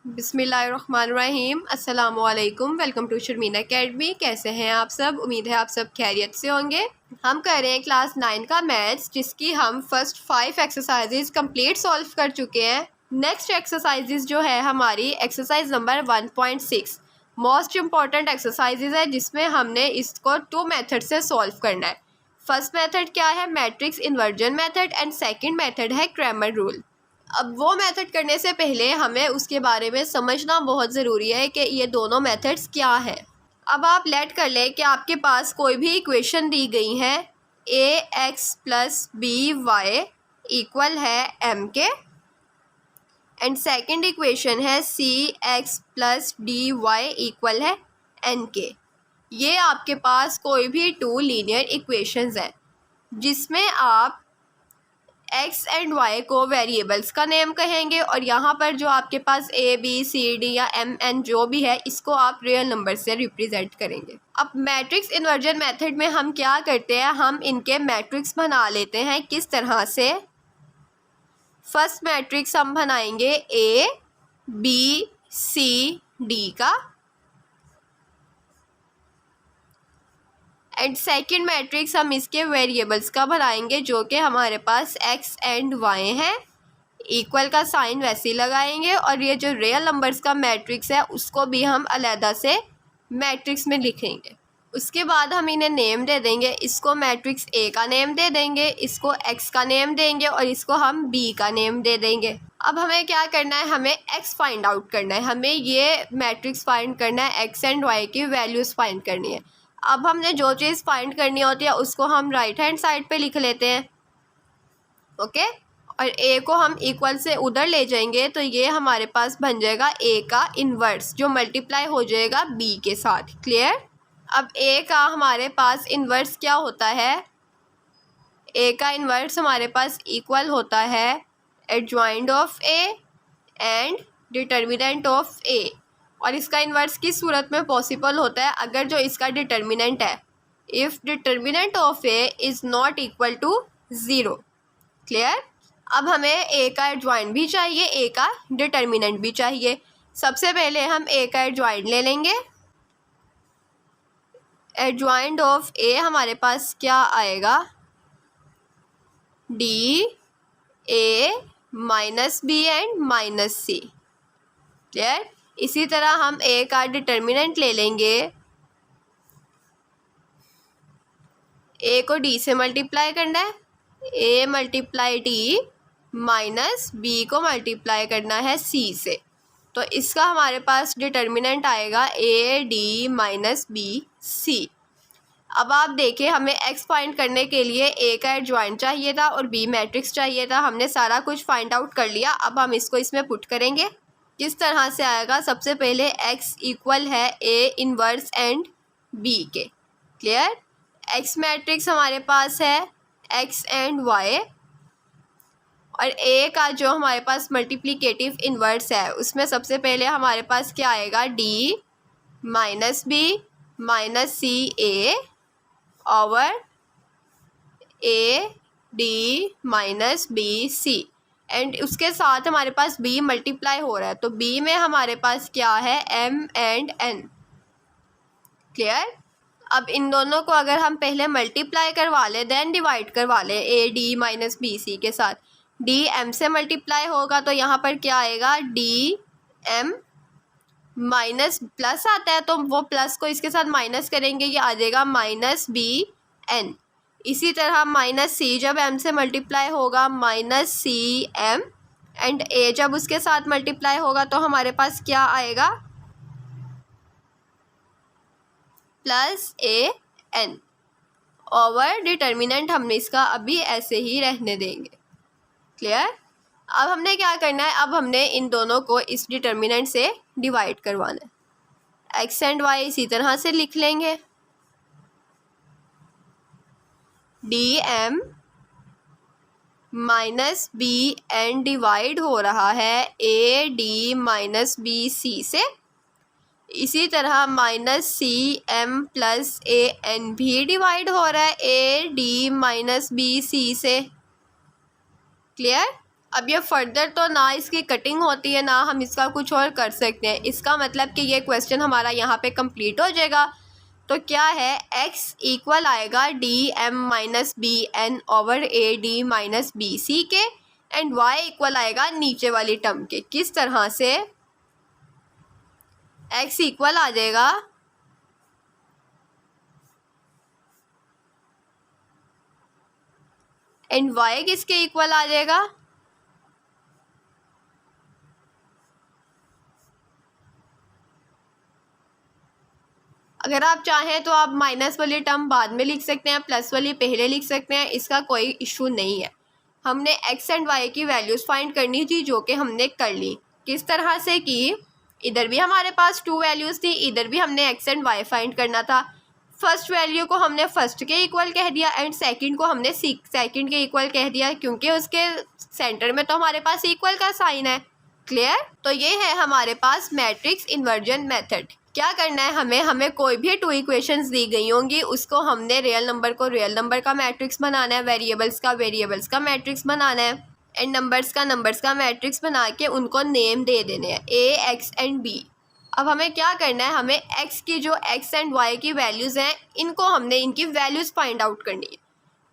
बिस्मिल्लाहिर्रहमानिर्रहीम। अस्सलामुअलैकुम। Welcome to Sharmeen Academy. कैसे हैं आप सब? उम्मीद है आप सब खैरियत से होंगे। हम कर रहे हैं क्लास 9 का मैथ्स, जिसकी हम फर्स्ट 5 एक्सरसाइजेज कंप्लीट सॉल्व कर चुके हैं। नेक्स्ट एक्सरसाइजेज जो है हमारी exercise number 1.6 most important exercises है, जिसमें हमने इसको 2 मेथड से सॉल्व करना है। फर्स्ट मेथड क्या है? Matrix inversion method and second method है क्रैमर रूल। अब वो मेथड करने से पहले हमें उसके बारे में समझना बहुत ज़रूरी है कि ये दोनों मेथड्स क्या हैं। अब आप लेट कर लें कि आपके पास कोई भी इक्वेशन दी गई है ax plus B Y equal है m के, एंड सेकंड इक्वेशन है cx plus D Y equal है n के। ये आपके पास कोई भी 2 लीनियर इक्वेशंस हैं, जिसमें आप x एंड y को वेरिएबल्स का नेम कहेंगे, और यहाँ पर जो आपके पास a b c d या m n जो भी है, इसको आप रियल नंबर से रिप्रेजेंट करेंगे। अब मैट्रिक्स इन्वर्जन मेथड में हम क्या करते हैं, हम इनके मैट्रिक्स बना लेते हैं। किस तरह से? फर्स्ट मैट्रिक्स हम बनाएंगे a b c d का, एंड सेकेंड मैट्रिक्स हम इसके वेरिएबल्स का बनाएंगे, जो कि हमारे पास x एंड y हैं। इक्वल का साइन वैसे ही लगाएंगे, और ये जो रियल नंबर्स का मैट्रिक्स है उसको भी हम अलहदा से मैट्रिक्स में लिखेंगे। उसके बाद हम इन्हें नेम दे देंगे। इसको मैट्रिक्स A का नेम दे देंगे, इसको x का नेम देंगे, और इसको हम B का नेम दे देंगे। अब हमें क्या करना है? हमें x फाइंड आउट करना है। हमें ये मैट्रिक्स फाइंड करना है, x एंड y की वैल्यूज़ फाइंड करनी है। अब हमने जो चीज़ फाइंड करनी होती है उसको हम राइट हैंड साइड पे लिख लेते हैं, ओके। और a को हम इक्वल से उधर ले जाएंगे, तो ये हमारे पास बन जाएगा a का इन्वर्स, जो मल्टीप्लाई हो जाएगा b के साथ। क्लियर? अब a का हमारे पास इन्वर्स क्या होता है? a का इन्वर्स हमारे पास इक्वल होता है adjoint of a and determinant of a। और इसका इन्वर्स किस सूरत में पॉसिबल होता है? अगर जो इसका डिटर्मिनेंट है, if determinant of a is not equal to 0। Clear? अब हमें a का एडजॉइंट भी चाहिए, a का डिटर्मिनेंट भी चाहिए। सबसे पहले हम a का एडजॉइंट ले लेंगे। एडजॉइंट ऑफ a हमारे पास क्या आएगा? d a minus b and minus c। Clear? इसी तरह हम a का डिटर्मिनेंट ले लेंगे। a को d से मल्टीप्लाई करना है, a multiply d minus b को मल्टीप्लाई करना है c से। तो इसका हमारे पास डिटर्मिनेंट आएगा a d minus b c। अब आप देखिए, हमें x फाइंड करने के लिए a का एडजॉइंट चाहिए था और b मैट्रिक्स चाहिए था। हमने सारा कुछ फाइंड आउट कर लिया। अब हम इसको इसमें पुट करेंगे। किस तरह से आएगा? सबसे पहले x इक्वल है a इन्वर्स एंड b के। क्लियर? x मैट्रिक्स हमारे पास है x एंड y, और a का जो हमारे पास मल्टीप्लिकेटिव इन्वर्स है, उसमें सबसे पहले हमारे पास क्या आएगा? d minus b minus c a over a d minus b c, and उसके साथ हमारे पास b मल्टीप्लाई हो रहा है, तो b में हमारे पास क्या है? m and n। क्लियर? अब इन दोनों को अगर हम पहले मल्टीप्लाई करवा लें, देन डिवाइड करवा लें a d minus b c के साथ, d m से मल्टीप्लाई होगा, तो यहाँ पर क्या आएगा? d m माइनस प्लस आता है, तो वो प्लस को इसके साथ माइनस करेंगे, ये आ जाएगा माइनस b n। इसी तरह माइनस c जब m से मल्टीप्लाई होगा, minus c m, and a जब उसके साथ मल्टीप्लाई होगा, तो हमारे पास क्या आएगा? Plus a n over determinant हमने इसका अभी ऐसे ही रहने देंगे। क्लियर? अब हमने क्या करना है? अब हमने इन दोनों को इस डिटर्मिनेंट से डिवाइड करवाना है। x एंड y इसी तरह से लिख लेंगे। dm minus b N divide हो रहा है a d minus b c से। इसी तरह minus C m plus a n भी डिवाइड हो रहा है a d minus b c से। क्लियर? अब ये फर्दर तो ना इसकी कटिंग होती है ना हम इसका कुछ और कर सकते हैं। इसका मतलब कि ये क्वेश्चन हमारा यहाँ पे कंप्लीट हो जाएगा। तो क्या है, x इक्वल आएगा D M minus B N over A D minus B C के, एंड y इक्वल आएगा नीचे वाली टर्म के। किस तरह से, x इक्वल आ जाएगा एंड y किसके इक्वल आ जाएगा, अगर आप चाहें तो आप माइनस वाली टर्म बाद में लिख सकते हैं, प्लस वाली पहले लिख सकते हैं, इसका कोई इशू नहीं है। हमने x एंड y की वैल्यूज़ फाइंड करनी थी जो कि हमने कर ली। किस तरह से कि इधर भी हमारे पास 2 वैल्यूज़ थी, इधर भी हमने x एंड y फाइंड करना था। फर्स्ट वैल्यू को हमने फर्स्ट के इक्वल कह दिया एंड सेकंड को हमने सेकंड के इक्वल कह दिया, क्योंकि उसके सेंटर में तो हमारे पास इक्वल का साइन है। क्लियर? तो ये है हमारे पास मैट्रिक्स इन्वर्जन मेथड। क्या करना है, हमें कोई भी 2 इक्वेशंस दी गई होंगी, उसको हमने रियल नंबर को रियल नंबर का मैट्रिक्स बनाना है, वेरिएबल्स का वेरिएबल्स का मैट्रिक्स बनाना है, एंड नंबर्स का मैट्रिक्स बना के उनको नेम दे देने हैं a, x एंड b। अब हमें क्या करना है, हमें x की जो x एंड y की वैल्यूज़ हैं इनको हमने इनकी वैल्यूज़ फाइंड आउट करनी है।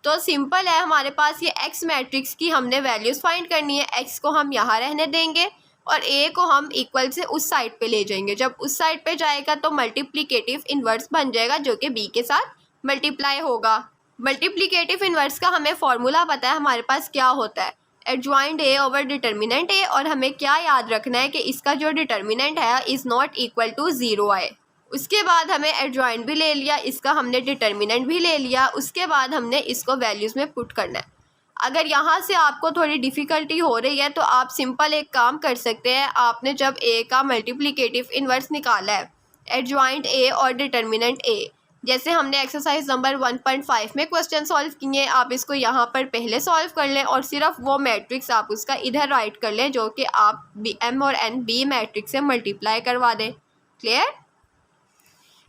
तो सिंपल है, हमारे पास ये x मैट्रिक्स की हमने वैल्यूज़ फाइंड करनी है। x को हम यहाँ रहने देंगे और a को हम इक्वल से उस साइड पे ले जाएंगे। जब उस साइड पे जाएगा तो मल्टीप्लिकेटिव इन्वर्स बन जाएगा जो कि b के साथ मल्टीप्लाई होगा। मल्टीप्लिकेटिव इन्वर्स का हमें फॉर्मूला पता है, हमारे पास क्या होता है, adjoint a over determinant a, और हमें क्या याद रखना है कि इसका जो डिटर्मिनेंट है इज़ नॉट इक्वल टू 0 आए। उसके बाद हमें एडजॉइंट भी ले लिया, इसका हमने डिटर्मिनेंट भी ले लिया, उसके बाद हमने इसको वैल्यूज़ में पुट करना है। अगर यहाँ से आपको थोड़ी डिफ़िकल्टी हो रही है तो आप सिंपल एक काम कर सकते हैं, आपने जब a का मल्टीप्लिकेटिव इन्वर्स निकाला है, एडजॉइंट a और डिटर्मिनेंट a, जैसे हमने एक्सरसाइज नंबर 1.5 में क्वेश्चन सॉल्व किए, आप इसको यहाँ पर पहले सॉल्व कर लें और सिर्फ वो मैट्रिक्स आप उसका इधर राइट कर लें जो कि आप m और n b मैट्रिक्स से मल्टीप्लाई करवा दें। क्लियर?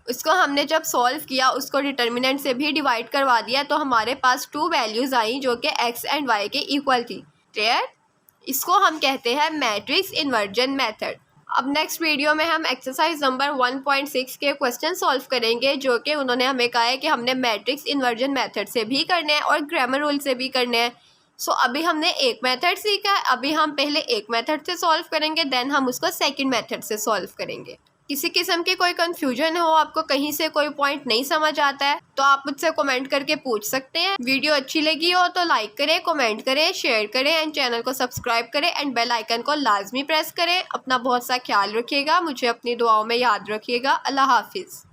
उसको हमने जब सॉल्व किया उसको डिटर्मिनेंट से भी डिवाइड करवा दिया तो हमारे पास 2 वैल्यूज़ आई जो कि x एंड y के इक्वल थी। क्लियर? इसको हम कहते हैं मैट्रिक्स इन्वर्जन मेथड। अब नेक्स्ट वीडियो में हम एक्सरसाइज नंबर 1.6 के क्वेश्चन सॉल्व करेंगे जो कि उन्होंने हमें कहा है कि हमने मैट्रिक्स इन्वर्जन मेथड से भी करने हैं और ग्रामर रूल से भी करने हैं। सो अभी हमने एक मेथड सीखा है, अभी हम पहले एक मेथड से सॉल्व करेंगे, देन हम उसको सेकंड मेथड से सॉल्व करेंगे। किसी किस्म की कोई कन्फ्यूजन हो, आपको कहीं से कोई पॉइंट नहीं समझ आता है तो आप मुझसे कमेंट करके पूछ सकते हैं। वीडियो अच्छी लगी हो तो लाइक करें, कमेंट करें, शेयर करें एंड चैनल को सब्सक्राइब करें एंड बेल आइकन को लाजमी प्रेस करें। अपना बहुत सा ख्याल रखिएगा, मुझे अपनी दुआओं में याद रखिएगा। अल्लाह हाफिज़।